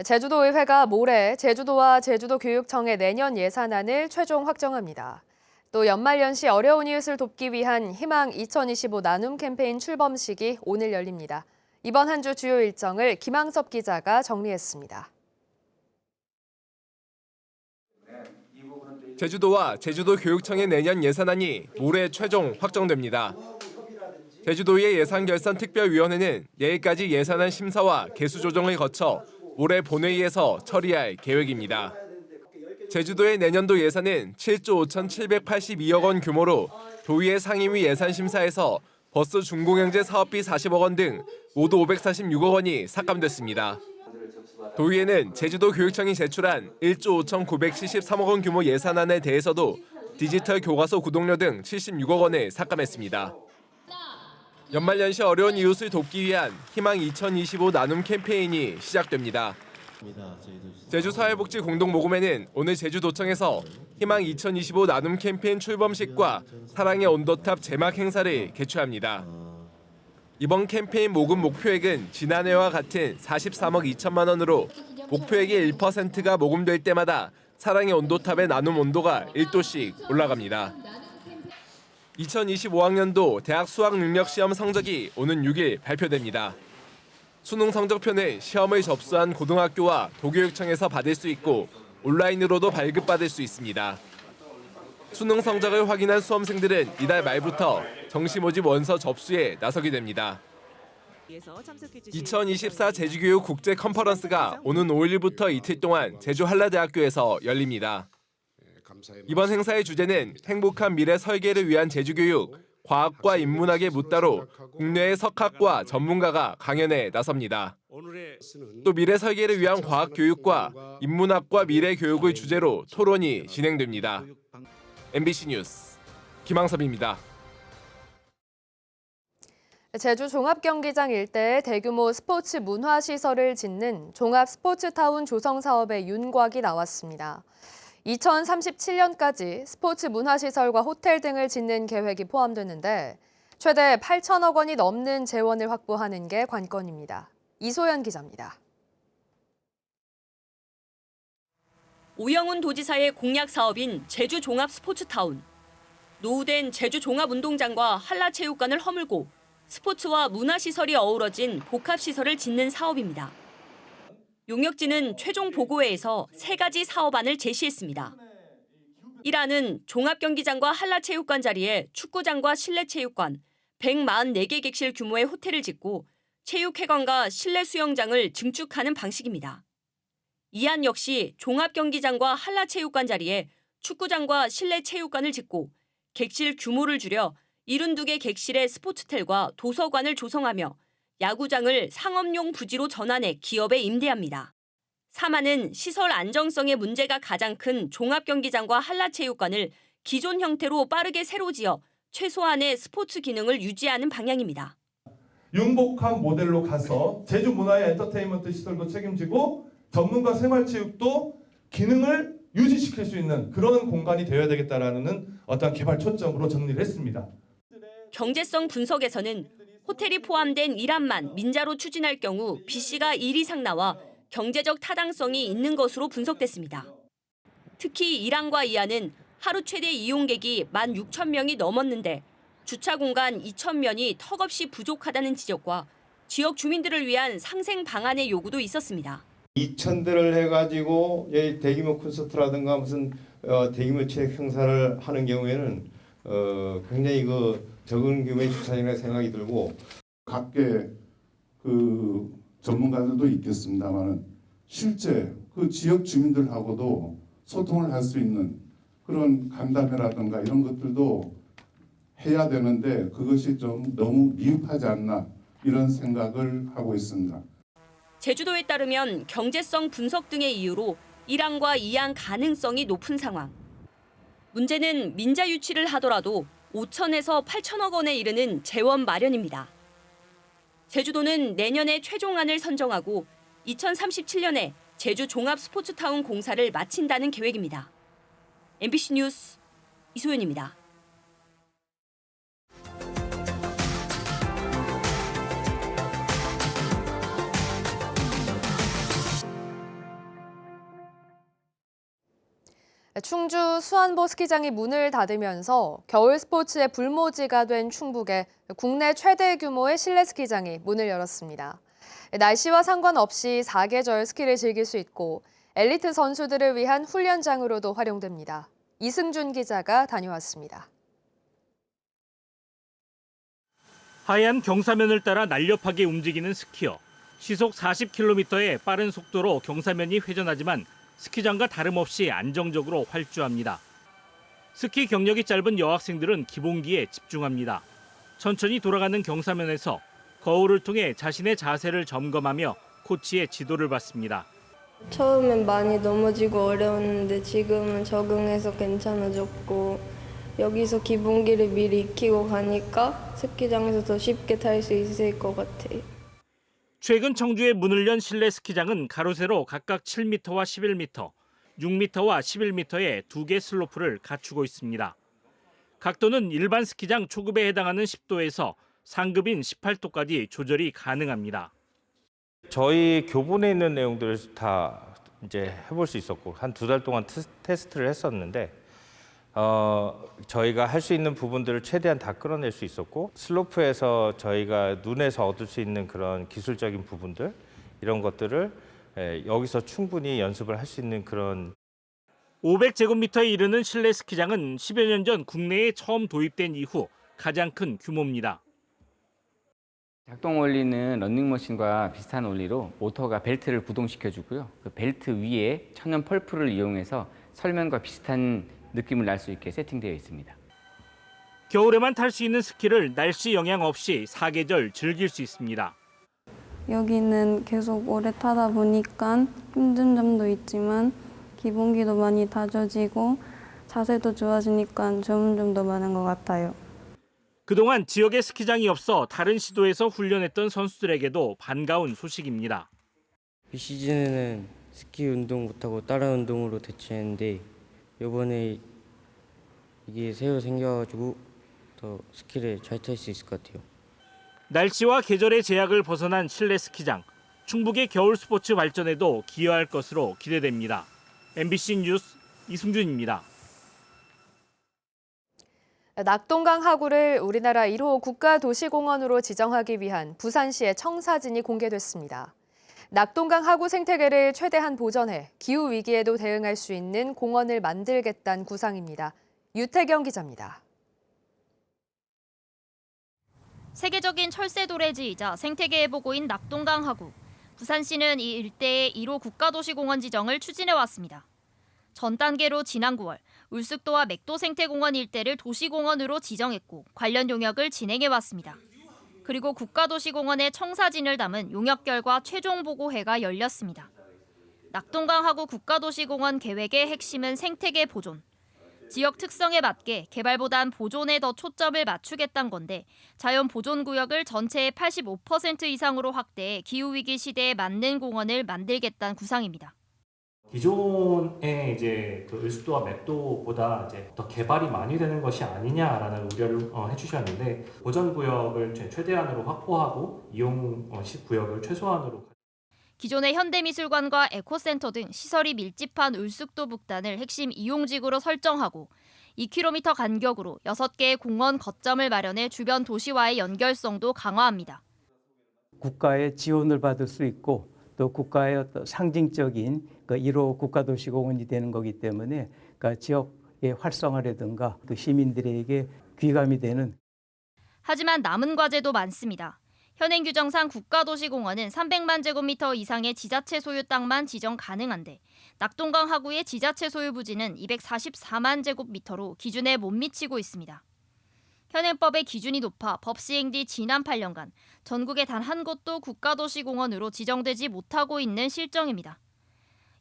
제주도의회가 모레 제주도와 제주도교육청의 내년 예산안을 최종 확정합니다. 또 연말연시 어려운 이웃을 돕기 위한 희망 2025 나눔 캠페인 출범식이 오늘 열립니다. 이번 한 주 주요 일정을 김항섭 기자가 정리했습니다. 제주도와 제주도교육청의 내년 예산안이 모레 최종 확정됩니다. 제주도의 예산결산특별위원회는 내일까지 예산안 심사와 개수 조정을 거쳐 올해 본회의에서 처리할 계획입니다. 제주도의 내년도 예산은 7조 5,782억 원 규모로 도의회 상임위 예산심사에서 버스 중공영제 사업비 40억 원 등 모두 546억 원이 삭감됐습니다. 도의회는 제주도 교육청이 제출한 1조 5,973억 원 규모 예산안에 대해서도 디지털 교과서 구독료 등 76억 원을 삭감했습니다. 연말연시 어려운 이웃을 돕기 위한 희망 2025 나눔 캠페인이 시작됩니다. 제주사회복지공동모금회는 오늘 제주도청에서 희망 2025 나눔 캠페인 출범식과 사랑의 온도탑 제막 행사를 개최합니다. 이번 캠페인 모금 목표액은 지난해와 같은 43억 2천만 원으로 목표액의 1%가 모금될 때마다 사랑의 온도탑의 나눔 온도가 1도씩 올라갑니다. 2025학년도 대학 수학능력시험 성적이 오는 6일 발표됩니다. 수능 성적표는 시험을 접수한 고등학교와 도교육청에서 받을 수 있고 온라인으로도 발급받을 수 있습니다. 수능 성적을 확인한 수험생들은 이달 말부터 정시 모집 원서 접수에 나서게 됩니다. 2024 제주교육 국제 컨퍼런스가 오는 5일부터 이틀 동안 제주 한라대학교에서 열립니다. 이번 행사의 주제는 행복한 미래 설계를 위한 제주교육, 과학과 인문학의 묻다로 국내의 석학과 전문가가 강연에 나섭니다. 또 미래 설계를 위한 과학 교육과 인문학과 미래 교육을 주제로 토론이 진행됩니다. MBC 뉴스 김항섭입니다. 제주 종합경기장 일대에 대규모 스포츠 문화시설을 짓는 종합스포츠타운 조성 사업의 윤곽이 나왔습니다. 2037년까지 스포츠 문화시설과 호텔 등을 짓는 계획이 포함되는데 최대 8천억 원이 넘는 재원을 확보하는 게 관건입니다. 이소연 기자입니다. 오영훈 도지사의 공약 사업인 제주 종합스포츠타운. 노후된 제주 종합운동장과 한라체육관을 허물고 스포츠와 문화시설이 어우러진 복합시설을 짓는 사업입니다. 용역진은 최종 보고회에서 3가지 사업안을 제시했습니다. 1안은 종합경기장과 한라체육관 자리에 축구장과 실내체육관, 144개 객실 규모의 호텔을 짓고 체육회관과 실내 수영장을 증축하는 방식입니다. 2안 역시 종합경기장과 한라체육관 자리에 축구장과 실내체육관을 짓고 객실 규모를 줄여 72개 객실의 스포츠텔과 도서관을 조성하며 야구장을 상업용 부지로 전환해 기업에 임대합니다. 3안은 시설 안정성의 문제가 가장 큰 종합경기장과 한라체육관을 기존 형태로 빠르게 새로 지어 최소한의 스포츠 기능을 유지하는 방향입니다. 융복합 모델로 가서 제주 문화의 엔터테인먼트 시설도 책임지고 전문가 생활체육도 기능을 유지시킬 수 있는 그런 공간이 되어야 되겠다라는 어떤 개발 초점으로 정리를 했습니다. 경제성 분석에서는 호텔이 포함된 1안만 민자로 추진할 경우 B씨가 1 이상 나와 경제적 타당성이 있는 것으로 분석됐습니다. 특히 1안과 2안은 하루 최대 이용객이 16,000명이 넘었는데 주차 공간 2,000면이 턱없이 부족하다는 지적과 지역 주민들을 위한 상생 방안의 요구도 있었습니다. 2,000대를 해가지고 대규모 콘서트라든가 무슨 대규모 체육 행사를 하는 경우에는 굉장히 적은 규모의 주차장이라는 생각이 들고 각계 전문가들도 있겠습니다만 실제 그 지역 주민들하고도 소통을 할 수 있는 그런 간담회라든가 이런 것들도 해야 되는데 그것이 좀 너무 미흡하지 않나 이런 생각을 하고 있습니다. 제주도에 따르면 경제성 분석 등의 이유로 1안과 2안 가능성이 높은 상황. 문제는 민자 유치를 하더라도 5천에서 8천억 원에 이르는 재원 마련입니다. 제주도는 내년에 최종안을 선정하고 2037년에 제주 종합스포츠타운 공사를 마친다는 계획입니다. MBC 뉴스 이소연입니다. 충주 수안보 스키장이 문을 닫으면서 겨울 스포츠의 불모지가 된 충북에 국내 최대 규모의 실내 스키장이 문을 열었습니다. 날씨와 상관없이 사계절 스키를 즐길 수 있고 엘리트 선수들을 위한 훈련장으로도 활용됩니다. 이승준 기자가 다녀왔습니다. 하얀 경사면을 따라 날렵하게 움직이는 스키어. 시속 40km의 빠른 속도로 경사면이 회전하지만 스키장과 다름없이 안정적으로 활주합니다. 스키 경력이 짧은 여학생들은 기본기에 집중합니다. 천천히 돌아가는 경사면에서 거울을 통해 자신의 자세를 점검하며 코치의 지도를 받습니다. 처음엔 많이 넘어지고 어려웠는데 지금은 적응해서 괜찮아졌고 여기서 기본기를 미리 익히고 가니까 스키장에서 더 쉽게 탈 수 있을 것 같아요. 최근 청주에 문을 연 실내 스키장은 가로 세로 각각 7m와 11m, 6m와 11m의 2개 슬로프를 갖추고 있습니다. 각도는 일반 스키장 초급에 해당하는 10도에서 상급인 18도까지 조절이 가능합니다. 저희 교본에 있는 내용들을 다 이제 해볼 수 있었고 한 2달 동안 테스트를 했었는데 저희가 할 수 있는 부분들을 최대한 다 끌어낼 수 있었고 슬로프에서 저희가 눈에서 얻을 수 있는 그런 기술적인 부분들 이런 것들을 여기서 충분히 연습을 할 수 있는 그런 500제곱미터에 이르는 실내 스키장은 10여 년 전 국내에 처음 도입된 이후 가장 큰 규모입니다. 작동 원리는 런닝머신과 비슷한 원리로 모터가 벨트를 구동시켜주고요. 그 벨트 위에 천연 펄프를 이용해서 설면과 비슷한 느낌을 날 수 있게 세팅되어 있습니다. 겨울에만 탈 수 있는 스키를 날씨 영향 없이 사계절 즐길 수 있습니다. 여기는 계속 오래 타다 보니까 힘든 점도 있지만 기본기도 많이 다져지고 자세도 좋아지니까 좋은 점도 많은 것 같아요. 그동안 지역에 스키장이 없어 다른 시도에서 훈련했던 선수들에게도 반가운 소식입니다. 비시즌에는 스키 운동 못하고 다른 운동으로 대체했는데 이번에 이게 새로 생겨가지고 더 스키를 잘 탈 수 있을 것 같아요. 날씨와 계절의 제약을 벗어난 실내 스키장, 충북의 겨울 스포츠 발전에도 기여할 것으로 기대됩니다. MBC 뉴스 이승준입니다. 낙동강 하구를 우리나라 1호 국가도시공원으로 지정하기 위한 부산시의 청사진이 공개됐습니다. 낙동강 하구 생태계를 최대한 보전해 기후위기에도 대응할 수 있는 공원을 만들겠다는 구상입니다. 유태경 기자입니다. 세계적인 철새 도래지이자 생태계 회복구인 낙동강 하구. 부산시는 이 일대의 1호 국가도시공원 지정을 추진해왔습니다. 전 단계로 지난 9월 울숙도와 맥도 생태공원 일대를 도시공원으로 지정했고 관련 용역을 진행해왔습니다. 그리고 국가도시공원의 청사진을 담은 용역 결과 최종 보고회가 열렸습니다. 낙동강 하구 국가도시공원 계획의 핵심은 생태계 보존. 지역 특성에 맞게 개발보단 보존에 더 초점을 맞추겠다는 건데 자연 보존 구역을 전체의 85% 이상으로 확대해 기후위기 시대에 맞는 공원을 만들겠다는 구상입니다. 기존의 이제 그 울숙도와 맥도보다 이제 더 개발이 많이 되는 것이 아니냐라는 우려를 해주셨는데 보전 구역을 최대한으로 확보하고 이용 구역을 최소한으로. 기존의 현대미술관과 에코센터 등 시설이 밀집한 울숙도 북단을 핵심 이용지구로 설정하고 2km 간격으로 6개의 공원 거점을 마련해 주변 도시와의 연결성도 강화합니다. 국가의 지원을 받을 수 있고 또 국가의 어떤 상징적인 그 1호 국가도시공원이 되는 거기 때문에 그러니까 지역의 활성화라든가 그 시민들에게 귀감이 되는. 하지만 남은 과제도 많습니다. 현행 규정상 국가도시공원은 300만 제곱미터 이상의 지자체 소유 땅만 지정 가능한데 낙동강 하구의 지자체 소유 부지는 244만 제곱미터로 기준에 못 미치고 있습니다. 현행법의 기준이 높아 법 시행 뒤 지난 8년간 전국에 단 한 곳도 국가도시공원으로 지정되지 못하고 있는 실정입니다.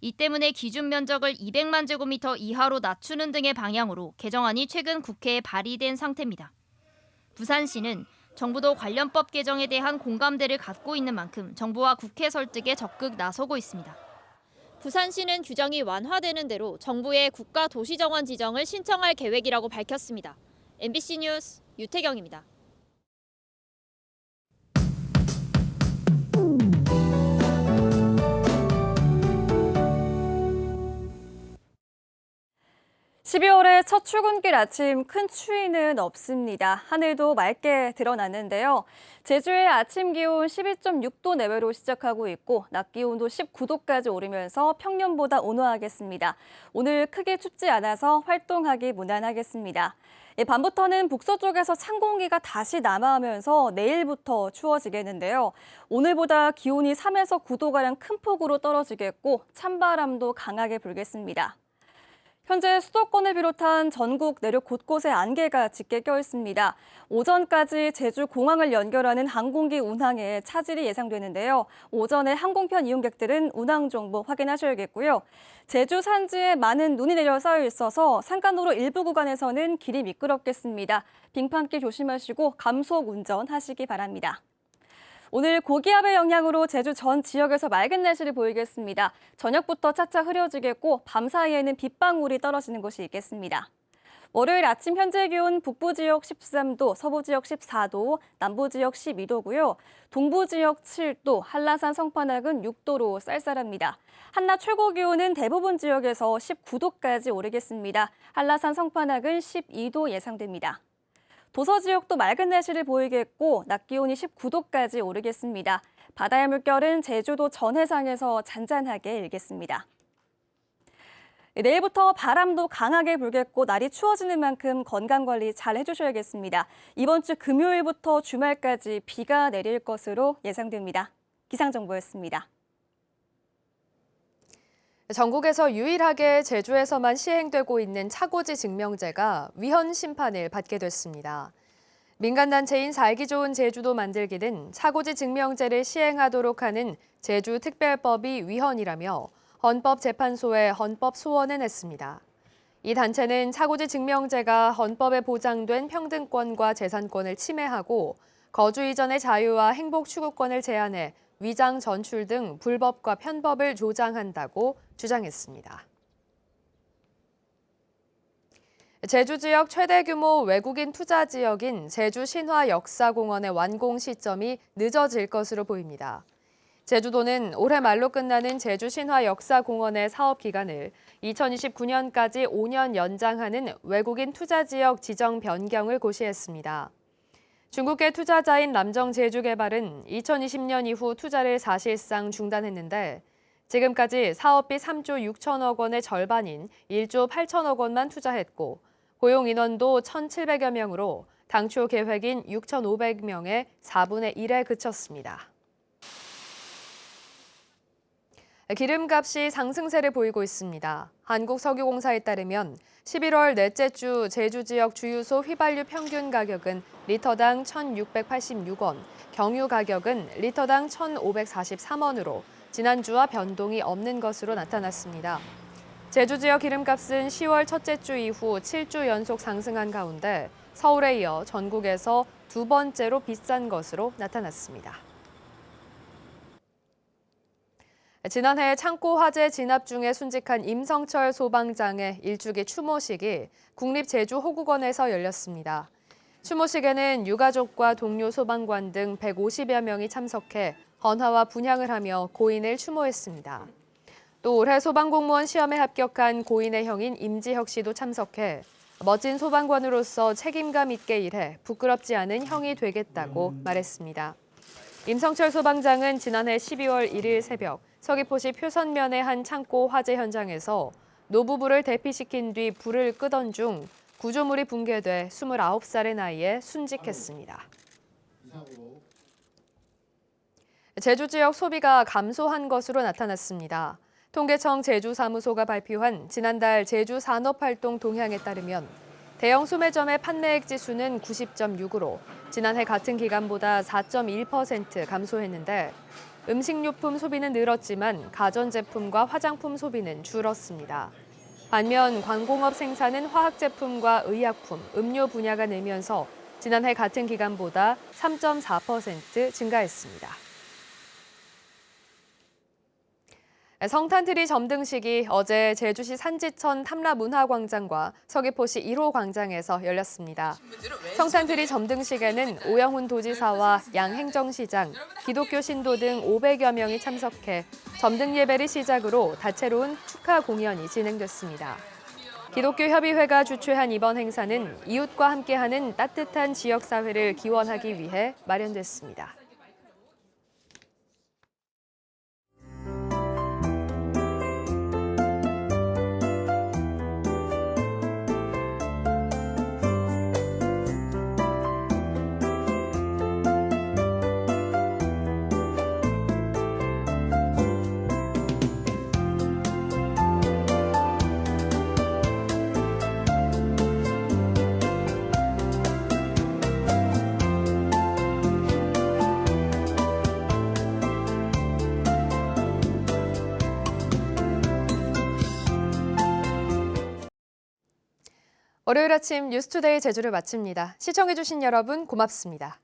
이 때문에 기준 면적을 200만 제곱미터 이하로 낮추는 등의 방향으로 개정안이 최근 국회에 발의된 상태입니다. 부산시는 정부도 관련법 개정에 대한 공감대를 갖고 있는 만큼 정부와 국회 설득에 적극 나서고 있습니다. 부산시는 규정이 완화되는 대로 정부의 국가도시정원 지정을 신청할 계획이라고 밝혔습니다. MBC 뉴스 유태경입니다. 12월의 첫 출근길 아침 큰 추위는 없습니다. 하늘도 맑게 드러났는데요. 제주의 아침 기온 12.6도 내외로 시작하고 있고 낮 기온도 19도까지 오르면서 평년보다 온화하겠습니다. 오늘 크게 춥지 않아서 활동하기 무난하겠습니다. 밤부터는 북서쪽에서 찬 공기가 다시 남하하면서 내일부터 추워지겠는데요. 오늘보다 기온이 3에서 9도가량 큰 폭으로 떨어지겠고 찬바람도 강하게 불겠습니다. 현재 수도권을 비롯한 전국 내륙 곳곳에 안개가 짙게 껴 있습니다. 오전까지 제주 공항을 연결하는 항공기 운항에 차질이 예상되는데요. 오전에 항공편 이용객들은 운항 정보 확인하셔야겠고요. 제주 산지에 많은 눈이 내려 쌓여 있어서 산간도로 일부 구간에서는 길이 미끄럽겠습니다. 빙판길 조심하시고 감속 운전하시기 바랍니다. 오늘 고기압의 영향으로 제주 전 지역에서 맑은 날씨를 보이겠습니다. 저녁부터 차차 흐려지겠고 밤 사이에는 빗방울이 떨어지는 곳이 있겠습니다. 월요일 아침 현재 기온 북부 지역 13도, 서부 지역 14도, 남부 지역 12도고요. 동부 지역 7도, 한라산 성판악은 6도로 쌀쌀합니다. 한낮 최고 기온은 대부분 지역에서 19도까지 오르겠습니다. 한라산 성판악은 12도 예상됩니다. 도서 지역도 맑은 날씨를 보이겠고 낮 기온이 19도까지 오르겠습니다. 바다의 물결은 제주도 전 해상에서 잔잔하게 일겠습니다. 내일부터 바람도 강하게 불겠고 날이 추워지는 만큼 건강관리 잘 해주셔야겠습니다. 이번 주 금요일부터 주말까지 비가 내릴 것으로 예상됩니다. 기상정보였습니다. 전국에서 유일하게 제주에서만 시행되고 있는 차고지 증명제가 위헌 심판을 받게 됐습니다. 민간단체인 살기 좋은 제주도 만들기는 차고지 증명제를 시행하도록 하는 제주특별법이 위헌이라며 헌법재판소에 헌법 소원을 냈습니다. 이 단체는 차고지 증명제가 헌법에 보장된 평등권과 재산권을 침해하고 거주 이전의 자유와 행복 추구권을 제한해 위장 전출 등 불법과 편법을 조장한다고 주장했습니다. 제주 지역 최대 규모 외국인 투자 지역인 제주 신화역사공원의 완공 시점이 늦어질 것으로 보입니다. 제주도는 올해 말로 끝나는 제주 신화역사공원의 사업 기간을 2029년까지 5년 연장하는 외국인 투자 지역 지정 변경을 고시했습니다. 중국계 투자자인 남정제주개발은 2020년 이후 투자를 사실상 중단했는데 지금까지 사업비 3조 6천억 원의 절반인 1조 8천억 원만 투자했고 고용 인원도 1,700여 명으로 당초 계획인 6,500명의 4분의 1에 그쳤습니다. 기름값이 상승세를 보이고 있습니다. 한국석유공사에 따르면 11월 넷째 주 제주 지역 주유소 휘발유 평균 가격은 리터당 1,686원, 경유 가격은 리터당 1,543원으로 지난주와 변동이 없는 것으로 나타났습니다. 제주 지역 기름값은 10월 첫째 주 이후 7주 연속 상승한 가운데 서울에 이어 전국에서 두 번째로 비싼 것으로 나타났습니다. 지난해 창고 화재 진압 중에 순직한 임성철 소방장의 일주기 추모식이 국립제주호국원에서 열렸습니다. 추모식에는 유가족과 동료 소방관 등 150여 명이 참석해 헌화와 분향을 하며 고인을 추모했습니다. 또 올해 소방공무원 시험에 합격한 고인의 형인 임지혁 씨도 참석해 멋진 소방관으로서 책임감 있게 일해 부끄럽지 않은 형이 되겠다고 말했습니다. 임성철 소방장은 지난해 12월 1일 새벽 서귀포시 표선면의 한 창고 화재 현장에서 노부부를 대피시킨 뒤 불을 끄던 중 구조물이 붕괴돼 29살의 나이에 순직했습니다. 제주 지역 소비가 감소한 것으로 나타났습니다. 통계청 제주사무소가 발표한 지난달 제주 산업활동 동향에 따르면 대형 소매점의 판매액 지수는 90.6으로 지난해 같은 기간보다 4.1% 감소했는데 음식료품 소비는 늘었지만 가전제품과 화장품 소비는 줄었습니다. 반면 관공업 생산은 화학제품과 의약품, 음료 분야가 늘면서 지난해 같은 기간보다 3.4% 증가했습니다. 성탄트리 점등식이 어제 제주시 산지천 탐라문화광장과 서귀포시 1호 광장에서 열렸습니다. 성탄트리 점등식에는 오영훈 도지사와 양 행정시장, 기독교 신도 등 500여 명이 참석해 점등 예배를 시작으로 다채로운 축하 공연이 진행됐습니다. 기독교협의회가 주최한 이번 행사는 이웃과 함께하는 따뜻한 지역사회를 기원하기 위해 마련됐습니다. 월요일 아침 뉴스투데이 제주를 마칩니다. 시청해주신 여러분 고맙습니다.